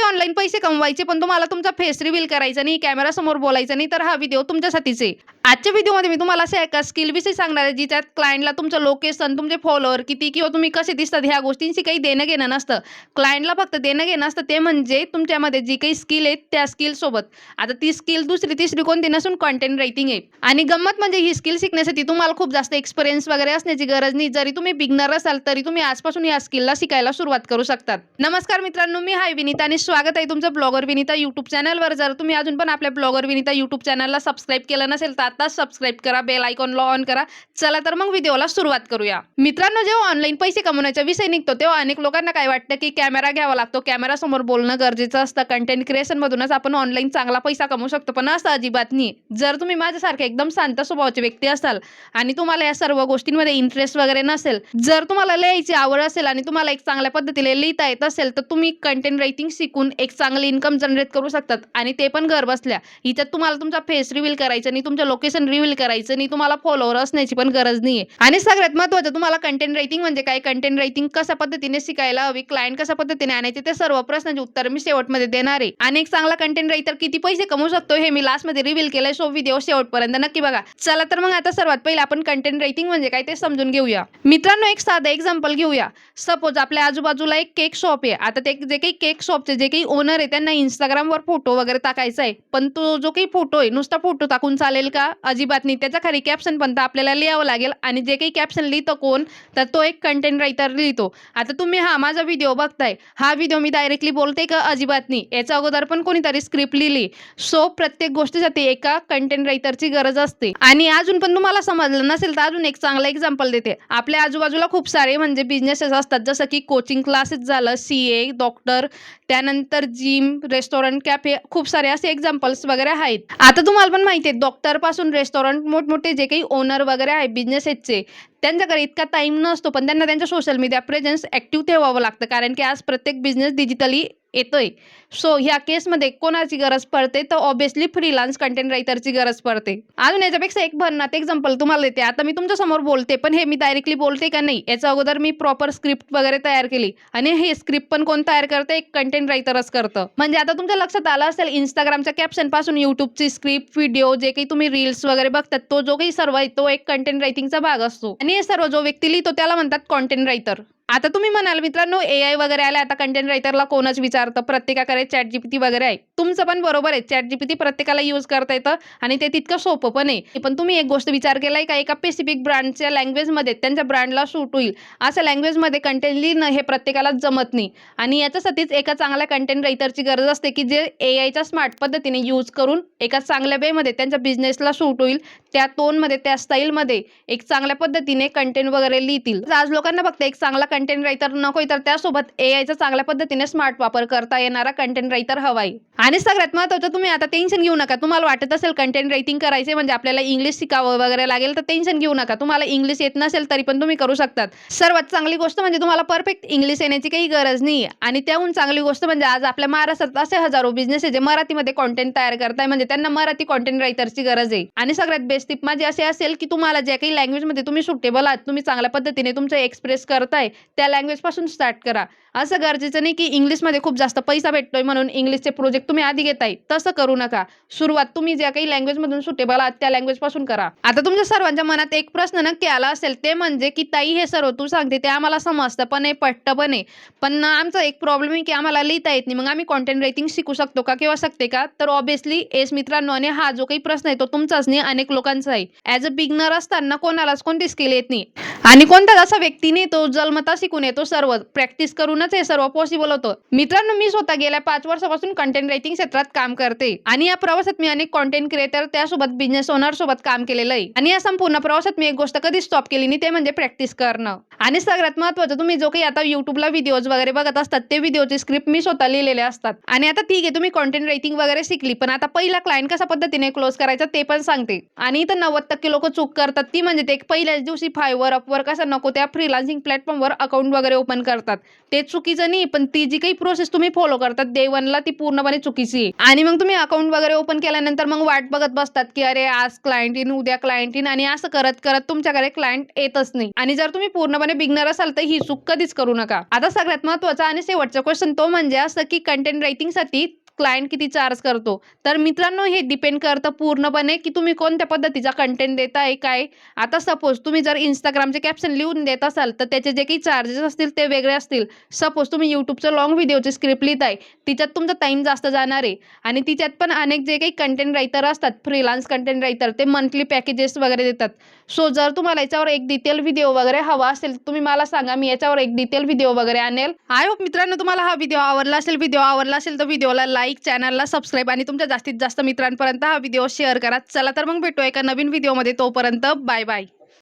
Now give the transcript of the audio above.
Online पैसे कमवायचे पण तुम्हाला तुमचा फेस रिव्हील करायचा नाही, कॅमेरा समोर बोलायचं नाही, तर हा व्हिडिओ तुमच्यासाठीच आहे. आजच्या व्हिडिओमध्ये मी तुम्हाला अशा एका स्किलविषयी सांगणार आहे, जिच्यात क्लायंटला तुमचं लोकेशन, तुमचे फॉलोअर किती किंवा तुम्ही कसे दिसतात ह्या गोष्टींशी काही देणं-घेणं नसतं. क्लायंटला फक्त देणं-घेणं असतं ते म्हणजे तुमच्यामध्ये जी काही स्किल आहे त्या स्किलसोबत. आता ती स्किल दुसरी, तिसरी कोणती नसून कंटेंट रायटिंग आहे. आणि गंमत म्हणजे ही स्किल शिकण्यासाठी तुम्हाला खूप जास्त एक्सपिरियन्स वगैरे असण्याची गरज नाही. जरी तुम्ही बिगिनर असाल तरी तुम्ही आजपासून या स्किलला शिकायला सुरुवात करू शकतात. नमस्कार मित्रांनो, मी विनिता आणि स्वागत आहे तुमचं ब्लॉगर विनिता यूट्यूब चॅनलवर. जर तुम्ही अजून पण आपल्या ब्लॉगर विनिता यूट्यूब चॅनलला सबस्क्राईब केलं नसेल तर आताच सबस्क्राईब करा, बेल आयकॉनला ऑन करा. चला तर मग व्हिडिओला सुरुवात करूया. मित्रांनो, जेव्हा ऑनलाईन पैसे कमवण्याचा विषय निघतो तेव्हा अनेक लोकांना काय वाटतं की कॅमेरा घ्यावा लागतो, कॅमेरा समोर बोलणं गरजेचं असतं, कंटेंट क्रिएशन मधूनच आपण ऑनलाईन चांगला पैसा कमवू शकतो. पण असं अजिबात नाही. जर तुम्ही माझ्यासारखे एकदम शांत स्वभावाचे व्यक्ती असाल आणि तुम्हाला या सर्व गोष्टींमध्ये इंटरेस्ट वगैरे नसेल, जर तुम्हाला लिहायची आवड असेल आणि तुम्हाला एक चांगल्या पद्धतीने लिहिता येत असेल तर तुम्ही कंटेंट रायटिंग शिकून एक चांगली इन्कम जनरेट करू शकतात आणि ते पण घर बसल्या. इथं तुम्हाला तुमचा फेस रिव्हील करायचं नाही, तुमचं लोकेशन रिव्हील करायचं नाही, तुम्हाला फॉलोअर असण्याची पण गरज नाहीये. आणि सगळ्यात महत्त्वाचं, तुम्हाला कंटेंट रायटिंग म्हणजे काय, कंटेंट रायटिंग कशा पद्धतीने शिकायला हवी, क्लायंट कशा पद्धतीने आणायचे, ते सर्व प्रश्नांची उत्तर मी शेवटमध्ये देणार आहे. आणि एक चांगला कंटेंट रायटर किती पैसे कमवू शकतो हे मी लास्टमध्ये रिव्हील केलंय. सो व्हिडिओ शेवटपर्यंत नक्की बघा. चला तर मग आता सर्वात पहिले आपण कंटेंट रायटिंग म्हणजे काय ते समजून घेऊया. मित्रांनो, एक साधं एक्झाम्पल घेऊया. सपोज आपल्या आजूबाजूला एक केक शॉप आहे. आता ते जे काही केक शॉपचे जे काही ओनर आहे त्यांना Instagramवर फोटो वगैरे टाकायचा आहे. पण तो जो काही फोटो आहे नुसता फोटो टाकून चालेल का? अजिबात नाही. त्याच्या खाली कॅप्शन पण आपल्याला लिहावं लागेल आणि जे काही कॅप्शन लिहितो कोण, तर तो एक कंटेंट रायटर लिहितो. आता तुम्ही हा माझा व्हिडिओ बघताय. हा व्हिडिओ मी डायरेक्टली बोलते का? अजिबात नाही. याच्या अगोदर पण कोणीतरी स्क्रिप्ट लिहिली. सो प्रत्येक गोष्टीसाठी एका कंटेंट रायटरची गरज असते. आणि अजून पण तुम्हाला समजलं नसेल तर अजून एक चांगला एक्झाम्पल देते. आपल्या आजूबाजूला खूप सारे म्हणजे बिझनेसेस असतात, जसं की कोचिंग क्लासेस झालं, CA, डॉक्टर, त्यानंतर जिम, रेस्टॉरंट, कॅफे, खूप सारे असे एक्झाम्पल्स वगैरे आहेत. आता तुम्हाला पण माहिती आहे, डॉक्टर पासून रेस्टॉरंट, मोठमोठे जे काही ओनर वगैरे आहेत बिझनेसेसचे, त्यांच्याकडे इतका टाईम नसतो, पण त्यांना त्यांच्या सोशल मीडिया प्रेझेन्स ॲक्टिव्ह ठेवावं लागतं, कारण की आज प्रत्येक बिझनेस डिजिटली येतोय. सो ह्या केसमध्ये कोणाची गरज पडते, तर ऑब्व्हियसली फ्रीलान्स कंटेंट रायटरची गरज पडते. अजून याच्यापेक्षा एक भन्नाट एक्झाम्पल तुम्हाला देते. आता मी तुमच्यासमोर बोलते, पण हे मी डायरेक्टली बोलते का नाही, याच्या अगोदर मी प्रॉपर स्क्रिप्ट वगैरे तयार केली. आणि हे स्क्रिप्ट पण कोण तयार करतं? एक कंटेंट रायटरच करतं. म्हणजे आता तुमच्या लक्षात आलं असेल, Instagramच्या कॅप्शन पासून YouTubeची स्क्रिप्ट, व्हिडिओ, जे काही तुम्ही रील्स वगैरे बघतात, तो जो काही सर्व आहे तो एक कंटेंट रायटिंगचा भाग असतो. आणि हे सर्व जो व्यक्ती लिहितो त्याला म्हणतात कंटेंट रायटर. आता तुम्ही म्हणाल मित्रांनो, AI वगैरे आले, आता कंटेंट रायटरला कोणच विचारतं, प्रत्येकाकडे ChatGPT वगैरे आहे. तुमचं पण बरोबर आहे, ChatGPT प्रत्येकाला यूज करता येतं आणि ते तितकं सोपं पण आहे. पण तुम्ही एक गोष्ट विचार केलाय का, एका स्पेसिफिक ब्रँडच्या लँग्वेजमध्ये त्यांच्या ब्रँडला सूट होईल अशा लँग्वेजमध्ये कंटेंट लिहिणं हे प्रत्येकालाच जमत नाही. आणि याच्यासाठीच एका चांगल्या कंटेंट रायटरची गरज असते की जे AIच्या स्मार्ट पद्धतीने यूज करून एका चांगल्या वेमध्ये त्यांच्या बिझनेसला सूट होईल, त्या टोनमध्ये, त्या स्टाईलमध्ये एक चांगल्या पद्धतीने कंटेंट वगैरे लिहितील. आज लोकांना फक्त एक चांगला कंटेंट रायटर नकोय, तर त्यासोबत AIचा चांगल्या पद्धतीने स्मार्ट वापर करता येणारा कंटेंट रायटर हवाय. आणि सगळ्यात महत्त्वाचं, तुम्ही आता टेन्शन घेऊ नका. तुम्हाला वाटत असेल कंटेंट रायटिंग करायचे म्हणजे आपल्याला इंग्लिश शिकावं वगैरे लागेल, तर टेन्शन घेऊ नका. तुम्हाला इंग्लिश येत नसेल तरी पण तुम्ही करू शकतात. सर्वात चांगली गोष्ट म्हणजे तुम्हाला परफेक्ट इंग्लिश येण्याची काही गरज नाही. आणि त्याहून चांगली गोष्ट म्हणजे आज आपल्या महाराष्ट्रात असे हजारो बिझनेस आहे जे मराठीमध्ये कंटेंट तयार करताय, म्हणजे त्यांना मराठी कंटेंट रायटरची गरज आहे. आणि सगळ्यात बेस्ट टिप माझी अशी असेल की तुम्हाला ज्या काही लँग्वेजमध्ये तुम्ही सुटेबल आहात, तुम्ही चांगल्या पद्धतीने तुमचं एक्सप्रेस करताय, त्या लँग्वेज पासून स्टार्ट करा. असं गरजेचं नाही की इंग्लिशमध्ये खूप जास्त पैसा भेटतोय म्हणून इंग्लिशचे प्रोजेक्ट तुम्ही आधी घेताय, तसं करू नका. सुरुवात तुम्ही ज्या काही लँग्वेजमधून सुटेबल आहात त्या लँग्वेज पासून करा. आता तुमच्या सर्वांच्या मनात एक प्रश्न नक्की आला असेल, ते म्हणजे की ताई, हे सर्व तू सांगते ते आम्हाला समजतं पण आहे, पटतं पण आहे, पण आमचा एक प्रॉब्लेम आहे की आम्हाला लिहिता येत नाही, मग आम्ही कंटेंट रायटिंग शिकू शकतो का किंवा शकते का? तर ऑब्व्हियसली येस मित्रांनो, आणि हा जो काही प्रश्न आहे तो तुमचाच नाही, अनेक लोकांचा आहे. ॲज अ बिगनर असताना कोणालाच कोणती स्किल येत नाही आणि कोणताच असा व्यक्ती नाही तो जन्मता शिकून येतो. सर्व प्रॅक्टिस करूनच हे सर्व पॉसिबल होतं. मित्रांनो, मी स्वतः गेल्या 5 वर्षापासून कंटेंट रायटिंग क्षेत्रात काम करते आणि या प्रवासात मी अनेक कंटेंट क्रिएटर, त्यासोबत बिझनेस ओनर सोबत काम केलेलं आहे. आणि या संपूर्ण प्रवासात मी एक गोष्ट कधी स्टॉप केली नाही, ते म्हणजे प्रॅक्टिस करणं. आणि सगळ्यात महत्त्वाचं, तुम्ही जो काही आता YouTubeला व्हिडिओज वगैरे बघत असतात, ते व्हिडिओची स्क्रिप्ट मी स्वतः लिहिलेले असतात. आणि आता ठीक आहे, तुम्ही कंटेंट रायटिंग वगैरे शिकली, पण आता पहिला क्लायंट कशा पद्धतीने क्लोज करायचा ते पण सांगते. आणि इथं 90% लोक चूक करतात, ती म्हणजे ते पहिल्याच दिवशी Fiverr, Upwork असं नको त्या फ्रीलान्सिंग प्लॅटफॉर्मवर अकाउंट वगैरे ओपन करतात. ते चुकीचं नाही, पण ती जी काही प्रोसेस तुम्ही फॉलो करतात डे 1ला, ती पूर्णपणे चुकीची आहे. आणि मग तुम्ही अकाउंट वगैरे ओपन केल्यानंतर मग वाट बघत बसतात, की अरे आज क्लायंट येईन, उद्या क्लायंट येईन आणि असं करत तुमच्याकडे क्लायंट येतच नाही. आणि जर तुम्ही पूर्णपणे बिगिनर असाल तर ही चूक कधीच करू नका. आता सगळ्यात महत्त्वाचा आणि शेवटचा क्वेश्चन तो म्हणजे असं, की कंटेंट रायटिंगसाठी क्लायंट किती चार्ज करतो? तर मित्रांनो, हे डिपेंड करतं पूर्णपणे, की तुम्ही कोणत्या पद्धतीचा कंटेंट देताय काय. आता सपोज तुम्ही जर Instagramचे कॅप्शन लिहून देत असाल, तर त्याचे जे काही चार्जेस असतील ते वेगळे असतील. सपोज तुम्ही YouTubeचं लाँग व्हिडिओची स्क्रिप्ट लिहिताय, तिच्यात तुमचा टाईम जास्त जाणार आहे आणि तिच्यात पण अनेक जे काही कंटेंट रायटर असतात, फ्रीलान्स कंटेंट रायटर, ते मंथली पॅकेजेस वगैरे देतात. सो जर तुम्हाला याच्यावर एक डिटेल व्हिडिओ वगैरे हवा असेल, तुम्ही मला सांगा, मी याच्यावर एक डिटेल व्हिडिओ वगैरे आणेल. आय होप मित्रांनो तुम्हाला हा व्हिडिओ आवडला असेल. व्हिडिओ आवडला असेल तर व्हिडिओला लाईक, चॅनलला सबस्क्राईब आणि तुमच्या जास्तीत जास्त मित्रांपर्यंत हा व्हिडिओ शेअर करा. चला तर मग भेटूया एका नवीन व्हिडिओमध्ये. तोपर्यंत बाय बाय.